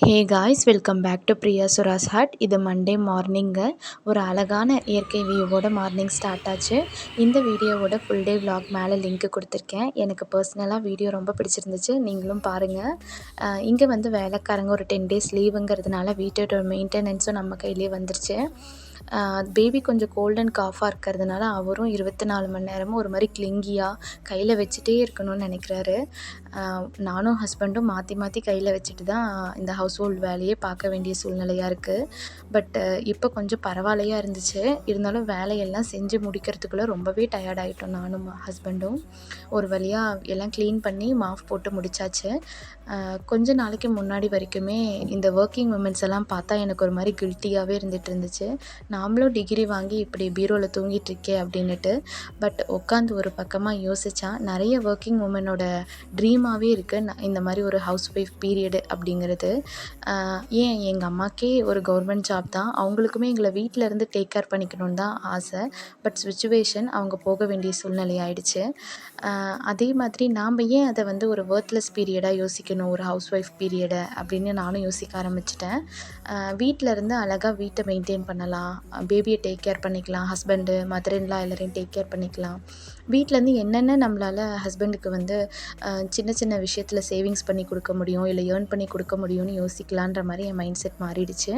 Hey guys, welcome back to Priya சுராஸ் ஹாட். இது மண்டே மார்னிங்கு. ஒரு அழகான இயற்கை வியூவோட மார்னிங் ஸ்டார்ட் ஆச்சு. இந்த வீடியோவோட ஃபுல் டே vlog மேலே லிங்க் கொடுத்துருக்கேன். எனக்கு பர்சனலாக வீடியோ ரொம்ப பிடிச்சிருந்துச்சு, நீங்களும் பாருங்கள். இங்கே வந்து வேலைக்காரங்க ஒரு 10 days லீவுங்கிறதுனால வீட்டோட மெயின்டெனன்ஸும் நம்ம கையிலே வந்துருச்சு. பேபி கொஞ்சம் கோல்ட் அண்ட் காஃபாக இருக்கிறதுனால அவரும் 24 மணி நேரமும் ஒரு மாதிரி கிளிங்கியாக கையில் வச்சுட்டே இருக்கணும்னு நினைக்கிறாரு. நானும் ஹஸ்பண்டும் மாற்றி மாற்றி கையில் வச்சுட்டு தான் இந்த ஹவுஸ் ஹோல்ட் வேலையே பார்க்க வேண்டிய சூழ்நிலையாக இருக்குது. பட் இப்போ கொஞ்சம் பரவாயில்லையாக இருந்துச்சு. இருந்தாலும் வேலையெல்லாம் செஞ்சு முடிக்கிறதுக்குள்ளே ரொம்பவே டயர்ட் ஆகிட்டோம் நானும் ஹஸ்பண்டும். ஒரு வழியாக எல்லாம் க்ளீன் பண்ணி மாஃப் போட்டு முடித்தாச்சு. கொஞ்ச நாளைக்கு முன்னாடி வரைக்குமே இந்த ஒர்க்கிங் உமன்ஸ் எல்லாம் பார்த்தா எனக்கு ஒரு மாதிரி கில்ட்டியாகவே இருந்துச்சு. நாமளும் டிகிரி வாங்கி இப்படி பீரோவில் தூங்கிட்டு இருக்கே அப்படின்னுட்டு. பட் உட்காந்து ஒரு பக்கமாக யோசித்தா நிறைய ஒர்க்கிங் உமனோட ட்ரீமாகவே இருக்குது இந்த மாதிரி ஒரு ஹவுஸ் ஒய்ஃப் பீரியடு அப்படிங்கிறது. ஏன் எங்கள் அம்மாக்கே ஒரு கவர்மெண்ட் ஜாப் தான், அவங்களுக்குமே எங்களை வீட்டில் இருந்து டேக் கேர் பண்ணிக்கணுன்னு தான் ஆசை. பட் சுச்சுவேஷன் அவங்க போக வேண்டிய சூழ்நிலை ஆயிடுச்சு. அதே மாதிரி நாம் ஏன் அதை வந்து ஒரு ஒர்த்லெஸ் பீரியடாக யோசிக்கணும், ஒரு ஹவுஸ் ஒய்ஃப் பீரியடை அப்படின்னு நானும் யோசிக்க ஆரம்பிச்சிட்டேன். வீட்டில் இருந்து அழகாக வீட்டை மெயின்டைன் பண்ணலாம், பேபியை டேக் கேர் பண்ணிக்கலாம், ஹஸ்பண்டு மதர்-இன்-லா எல்லாரையும் டேக் கேர் பண்ணிக்கலாம். வீட்டிலேருந்து என்னென்ன நம்மளால் ஹஸ்பண்டுக்கு வந்து சின்ன சின்ன விஷயத்தில் சேவிங்ஸ் பண்ணி கொடுக்க முடியும், இல்லை ஏர்ன் பண்ணி கொடுக்க முடியும்னு யோசிக்கலான்ற மாதிரி என் மைண்ட் செட் மாறிடுச்சு.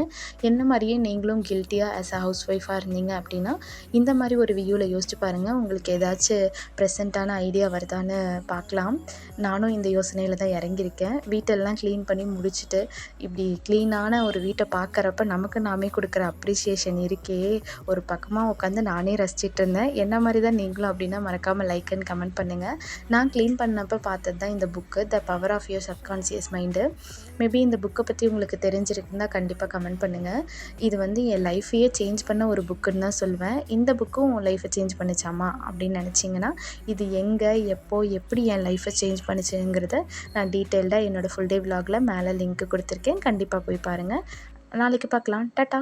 என்ன மாதிரியே நீங்களும் கில்ட்டியாக ஆஸ் அ ஹவுஸ் ஒய்ஃபாக இருந்தீங்க அப்படின்னா இந்த மாதிரி ஒரு வியூவில் யோசிச்சு பாருங்கள். உங்களுக்கு ஏதாச்சும் ப்ரெசண்ட்டான ஐடியா வருதான்னு பார்க்கலாம். நானும் இந்த யோசனையில் தான் இறங்கியிருக்கேன். வீட்டெல்லாம் க்ளீன் பண்ணி முடிச்சுட்டு இப்படி க்ளீனான ஒரு வீட்டை பார்க்குறப்ப நமக்கு நாமே கொடுக்குற அப்ரிசியேஷன் இருக்கே, ஒரு பக்கமாக உட்காந்து நானே ரசிச்சிட்டு இருந்தேன். என்ன மாதிரி தான் நீங்களும் அப்படின்னா மறக்காமல் லைக் அண்ட் கமெண்ட் பண்ணுங்கள். நான் க்ளீன் பண்ணப்போ பார்த்தது தான் இந்த book, the power of your subconscious mind. Maybe இந்த புக்கை பற்றி உங்களுக்கு தெரிஞ்சிருக்குன்னா கண்டிப்பாக கமெண்ட் பண்ணுங்கள். இது வந்து என் லைஃப்பையே சேஞ்ச் பண்ண ஒரு புக்குன்னு தான் சொல்வேன். இந்த புக்கும் உன் லைஃப்பை சேஞ்ச் பண்ணிச்சாமா அப்படின்னு நினச்சிங்கன்னா இது எங்கே, எப்போ, எப்படி என் லைஃப்பை சேஞ்ச் பண்ணிச்சுங்கிறத நான் டீட்டெயில்டாக என்னோடய ஃபுல் டே vlogல மேலே லிங்க் கொடுத்துருக்கேன். கண்டிப்பாக போய் பாருங்கள். நாளைக்கு பார்க்கலாம். டாட்டா.